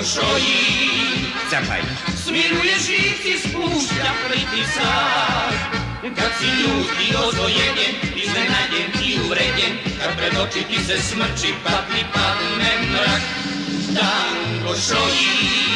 Šojić. Zapaj. Smiruje živci, spušta pritisak. Kad si ljut i ozlojenjen, iznenađen i uvređen, kad pred oči ti se smrči, pa ti padne mrak. Danko Šojić.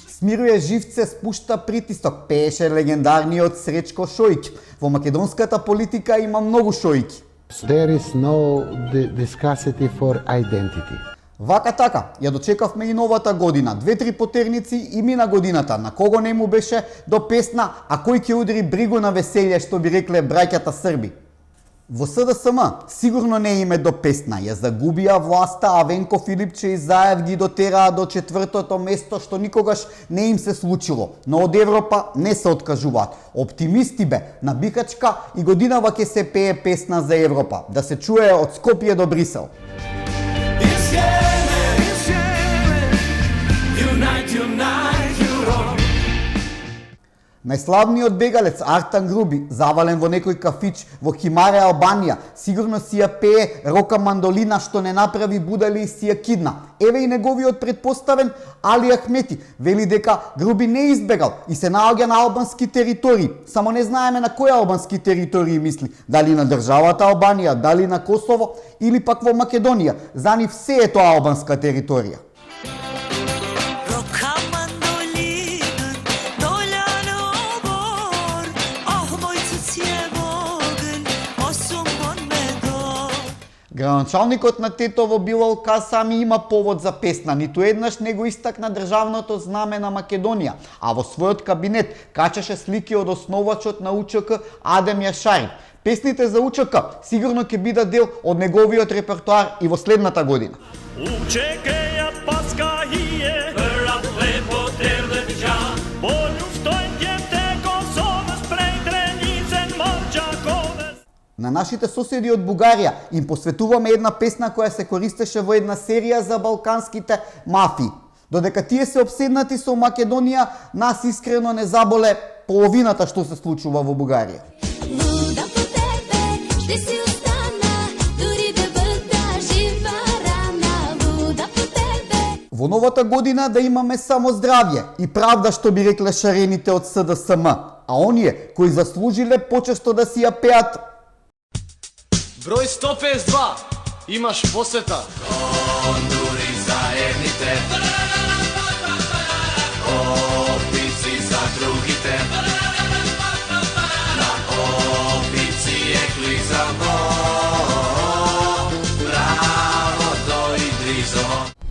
Смирuje живце, спушта притисок, пееше легендарниот Сречко Шојќ. Во македонската политика има многу Шојќи. There is no discussity for identity. Вака така, ја дочекавме и новата година. 2-3 потерници и мина годината. На кого не му беше до песна, а кој ќе удри бригу на веселје, што би рекле браќата Срби. Во СДСМ сигурно не име до песна. Ја загубија власта, а Венко Филипче и Заев ги дотераа до 4-то место, што никогаш не им се случило. Но од Европа не се откажуваат. Оптимисти бе, на Бикачка и годинава ќе се пее песна за Европа. Да се чуе од Скопје до Брисел. Најславниот бегалец Артан Груби, завален во некој кафич во Химаре, Албанија, сигурно си ја пее Рока Мандолина што не направи будали и си ја кидна. Еве и неговиот предпоставен Али Ахмети вели дека Груби не избегал и се наоѓа на албански територии. Само не знаеме на кои албански територии мисли. Дали на државата Албанија, дали на Косово или пак во Македонија. За нив се е тоа албанска територија. Градоначалникот на Тетово Билал Касами има повод за песна. Ниту еднаш не го истакна државното знаме на Македонија, а во својот кабинет качаше слики од основачот на УЧК Адем Јашари. Песните за УЧК сигурно ќе бидат дел од неговиот репертоар и во следната година. На нашите соседи од Бугарија им посветуваме една песна која се користеше во една серија за балканските мафии. Додека тие се обседнати со Македонија, нас искрено не заболе половината што се случува во Бугарија. Во новата година да имаме само здравје и правда, што би рекле шарените од СДСМ, а оние кои заслужиле почесто да си ја пеат. Број 152, имаш посета. Кондури заедните, опици за другите, на опици е клизано, браво дојдри зо.